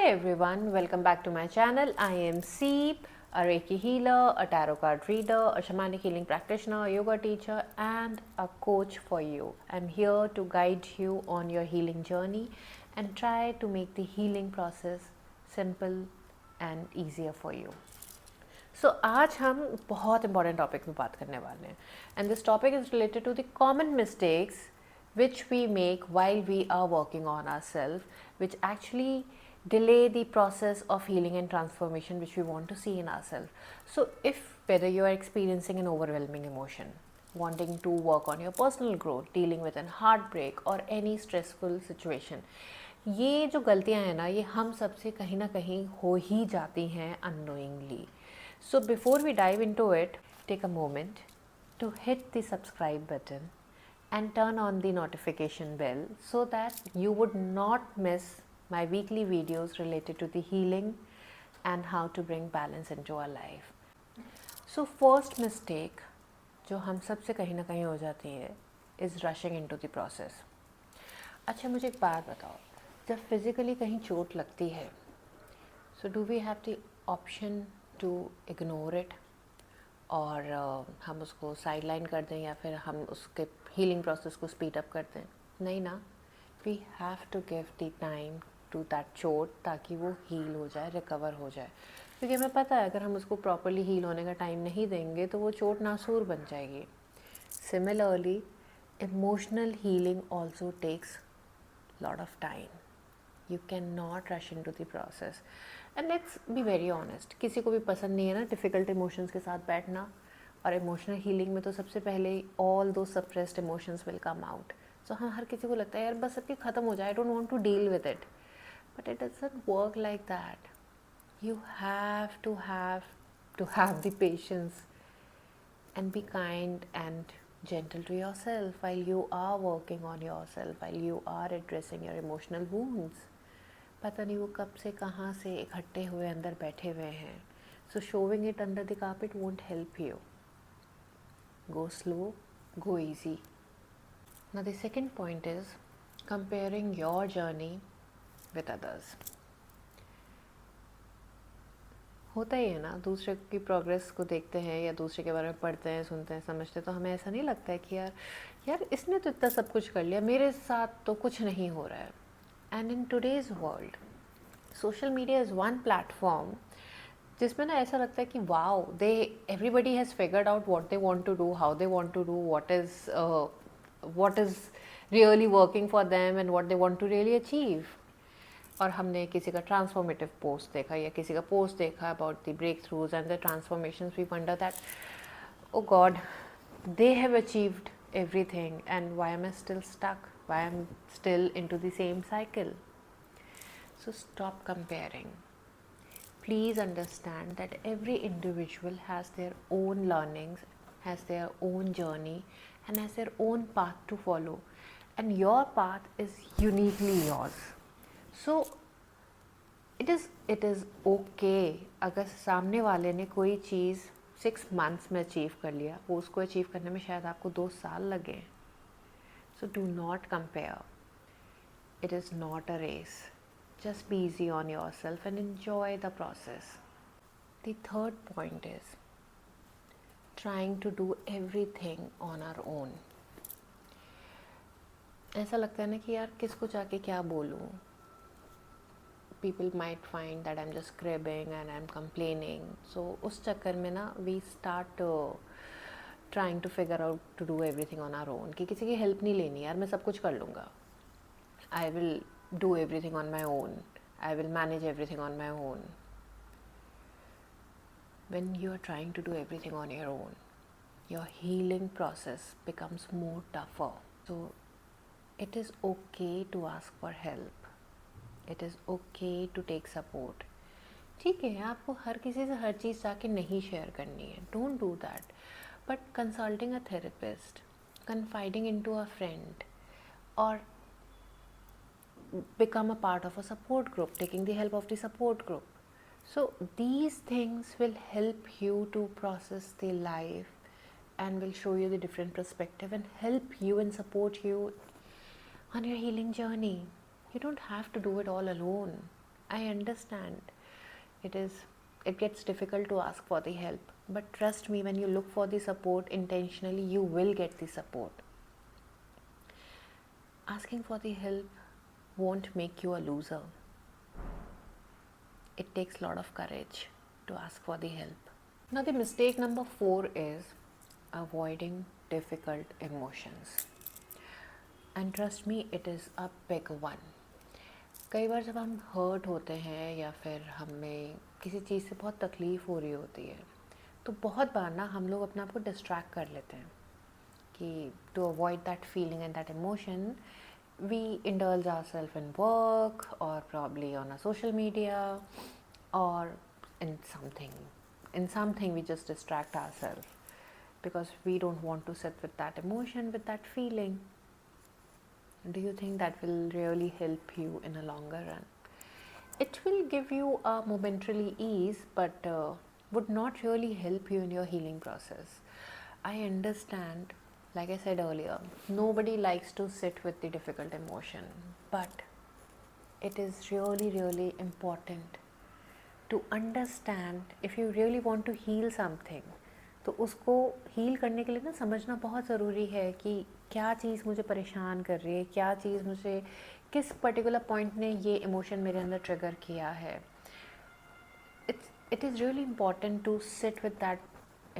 Hi everyone, welcome back to my channel. I am Seep, a Reiki healer, a tarot card reader, a shamanic healing practitioner, a yoga teacher, and a coach for you. I'm here to guide you on your healing journey and try to make the healing process simple and easier for you. So आज हम बहुत important topic पे बात करने वाले हैं, and this topic is related to the common mistakes which we make while we are working on ourselves, which actually delay the process of healing and transformation which we want to see in ourselves. So if whether you are experiencing an overwhelming emotion, wanting to work on your personal growth, dealing with an heartbreak or any stressful situation, ये जो गलतियाँ हैं ना, ये हम सबसे कहीं ना कहीं हो ही जाती हैं unknowingly. So before we dive into it, take a moment to hit the subscribe button and turn on the notification bell so that you would not miss my weekly videos related to the healing and how to bring balance into our life. So first mistake जो हम सबसे कहीं ना कहीं हो जाती है is rushing into the process. अच्छा मुझे एक बात बताओ, जब फिज़िकली कहीं चोट लगती है, so do we have the option to ignore it और हम उसको साइडलाइन कर दें या फिर हम उसके हीलिंग प्रोसेस को स्पीड अप कर दें? नहीं ना, we have to give the time to that चोट ताकि वो हील हो जाए, रिकवर हो जाए. क्योंकि हमें पता है अगर हम उसको प्रॉपरली हील होने का टाइम नहीं देंगे तो वो चोट नासूर बन जाएगी. Similarly emotional healing also takes lot of time. You cannot rush into the process. And let's be very honest, किसी को भी पसंद नहीं है ना डिफ़िकल्ट इमोशंस के साथ बैठना. और इमोशनल हीलिंग में तो सबसे पहले all those suppressed emotions will come out. So हाँ, हर किसी को लगता है यार बस सबकी ख़त्म हो जाए, I don't want to deal with it. But it doesn't work like that. You have to have the patience and be kind and gentle to yourself while you are working on yourself, while you are addressing your emotional wounds. पता नहीं वो कब से कहाँ से इकट्ठे हुए अंदर बैठे हुए हैं. So shoving it under the carpet won't help you. Go slow, go easy. Now the second point is comparing your journey with others. होता ही है ना, दूसरे की प्रोग्रेस को देखते हैं या दूसरे के बारे में पढ़ते हैं, सुनते हैं, समझते हैं, तो हमें ऐसा नहीं लगता है कि यार इसने तो इतना सब कुछ कर लिया, मेरे साथ तो कुछ नहीं हो रहा है. And in today's world social media is one platform जिसमें ना ऐसा लगता है कि wow they everybody has figured out what they want to do, how they want to do, what is really working for them and what they want to really achieve. और हमने किसी का ट्रांसफॉर्मेटिव पोस्ट देखा या किसी का post देखा about the breakthroughs and the transformations, we wonder that oh God they have achieved everything and why am I still stuck, why am I still into the same cycle. So stop comparing. Please understand that every individual has their own learnings, has their own journey and has their own path to follow, and your path is uniquely yours. So it is okay अगर सामने वाले ने कोई चीज़ 6 months में achieve कर लिया, वो उसको अचीव करने में शायद आपको 2 साल लगे. So do not compare. It is not a race. Just be easy on yourself and enjoy the process. The third point is trying to do everything on our own. ऐसा लगता है ना कि यार किसको जाके क्या बोलूँ. People might find that I'm just cribbing and I'm complaining. So उस चक्कर में ना we start trying to figure out to do everything on our own. कि किसी की हेल्प नहीं लेनी यार, मैं सब कुछ कर लूँगा. I will do everything on my own. I will manage everything on my own. When you are trying to do everything on your own, your healing process becomes more tougher. So it is okay to ask for help. It is okay to take support. ठीक है, आपको हर किसी से हर चीज़ जाके नहीं share करनी है. Don't do that. But consulting a therapist, confiding into a friend, or become a part of a support group, taking the help of the support group. So these things will help you to process the life and will show you the different perspective and help you and support you on your healing journey. You don't have to do it all alone. I understand it gets difficult to ask for the help, but trust me, when you look for the support intentionally, you will get the support. Asking for the help won't make you a loser. It takes a lot of courage to ask for the help. Now, the mistake number 4 is avoiding difficult emotions. And trust me, it is a big one. कई बार जब हम hurt होते हैं या फिर हमें किसी चीज़ से बहुत तकलीफ़ हो रही होती है, तो बहुत बार ना हम लोग अपने आप को डिस्ट्रैक्ट कर लेते हैं कि to avoid that feeling and that emotion we indulge ourselves in work और probably on a social media और in something we just distract ourselves because we don't want to sit with that emotion, with that feeling. Do you think that will really help you in a longer run? It will give you a momentary ease, but would not really help you in your healing process. I understand, like I said earlier, nobody likes to sit with the difficult emotion, but it is really, really important to understand. If you really want to heal something, तो उसको heal करने के लिए ना समझना बहुत ज़रूरी है कि क्या चीज़ मुझे परेशान कर रही है, क्या चीज़ मुझे किस पर्टिकुलर पॉइंट ने ये इमोशन मेरे अंदर ट्रिगर किया है. It is really important to sit with that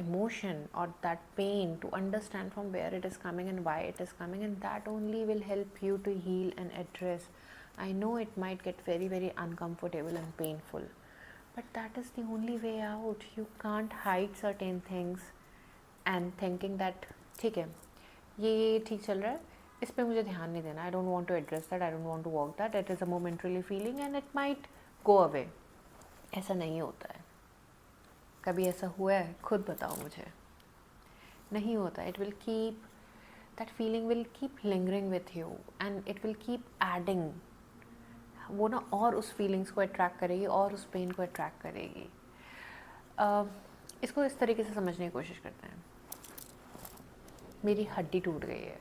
emotion or that pain to understand from where it is coming and why it is coming, and that only will help you to heal and address. I know it might get very, very uncomfortable and painful, but that is the only way out. You can't hide certain things and thinking that ठीक है, ये ठीक चल रहा है, इस पे मुझे ध्यान नहीं देना. I don't want to address that, I don't want to work that. It is a momentary feeling and it might go away. ऐसा नहीं होता है. कभी ऐसा हुआ है? खुद बताओ मुझे. नहीं होता. It will keep, that feeling will keep lingering with you and it will keep adding. वो ना और उस फीलिंग्स को अट्रैक्ट करेगी और उस पेन को अट्रैक्ट करेगी. इसको इस तरीके से समझने की कोशिश करते हैं. मेरी हड्डी टूट गई है,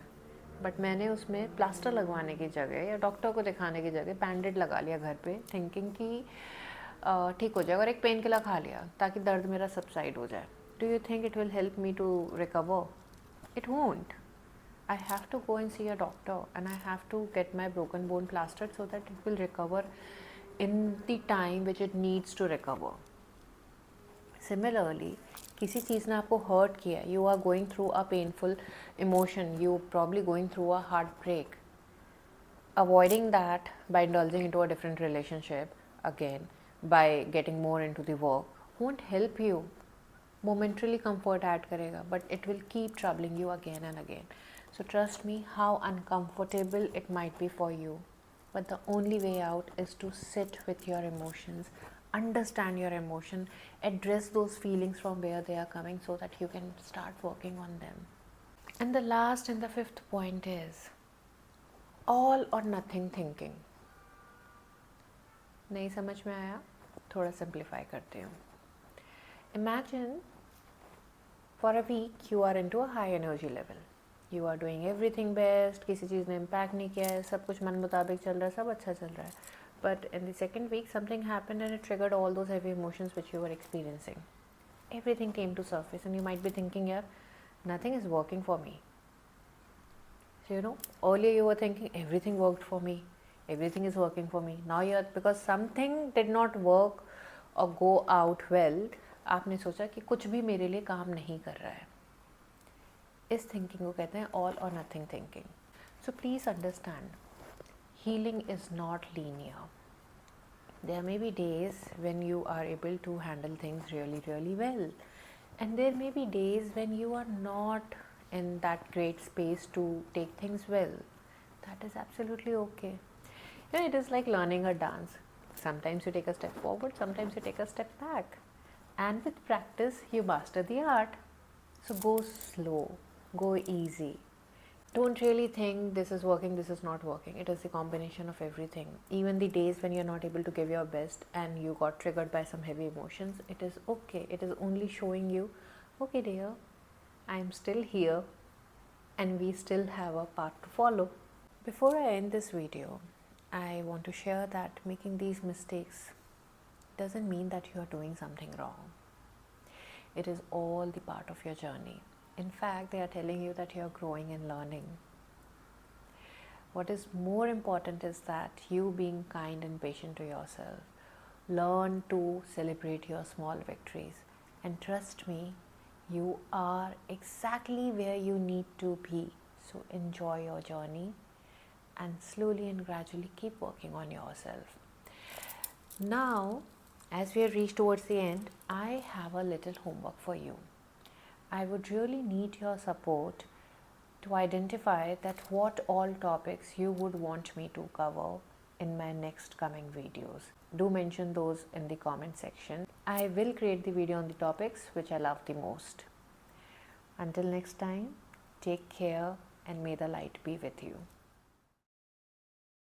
बट मैंने उसमें प्लास्टर लगवाने की जगह या डॉक्टर को दिखाने की जगह बैंडेड लगा लिया घर पे, थिंकिंग कि ठीक हो जाएगा, और एक पेन किलर खा लिया ताकि दर्द मेरा सबसाइड हो जाए. Do you think it will help me to recover? It won't. I have to go and see a doctor and I have to get my broken bone plastered so that it will recover in the time which it needs to recover. Similarly, किसी चीज़ ने आपको hurt किया, you are going through a painful emotion, you probably going through a heartbreak. Avoiding that by indulging into a different relationship, again, by getting more into the work, won't help you. Momentarily comfort add करेगा, but it will keep troubling you again and again. So trust me, how uncomfortable it might be for you, but the only way out is to sit with your emotions, understand your emotion, address those feelings from where they are coming so that you can start working on them. And the last and the 5th point is all or nothing thinking. नहीं समझ में आया? थोड़ा simplify करती हूँ. Imagine for a week you are into a high energy level. You are doing everything best, किसी चीज़ ने impact नहीं किया है, सब कुछ मन मुताबिक चल रहा है, सब अच्छा चल रहा है. But in the second week something happened and it triggered all those heavy emotions which you were experiencing. Everything came to surface and you might be thinking, yeah, nothing is working for me. So earlier you were thinking everything worked for me, everything is working for me. Now you're, because something did not work or go out well, आपने सोचा कि कुछ भी मेरे लिए काम नहीं कर रहा है. इस थिंकिंग को कहते हैं ऑल और nothing thinking. So please understand, healing is not linear. There may be days when you are able to handle things really really well, and there may be days when you are not in that great space to take things well. That is absolutely okay. It is like learning a dance. Sometimes you take a step forward, sometimes you take a step back, and with practice you master the art. So go slow, go easy. Don't really think this is working, this is not working. It is a combination of everything. Even the days when you're not able to give your best and you got triggered by some heavy emotions, it is okay. It is only showing you, okay dear, I am still here and we still have a path to follow. Before I end this video, I want to share that making these mistakes doesn't mean that you are doing something wrong. It is all the part of your journey. In fact, they are telling you that you are growing and learning. What is more important is that you being kind and patient to yourself. Learn to celebrate your small victories. And trust me, you are exactly where you need to be. So enjoy your journey and slowly and gradually keep working on yourself. Now, as we have reached towards the end, I have a little homework for you. I would really need your support to identify that what all topics you would want me to cover in my next coming videos. Do mention those in the comment section. I will create the video on the topics which I love the most. Until next time, take care and may the light be with you.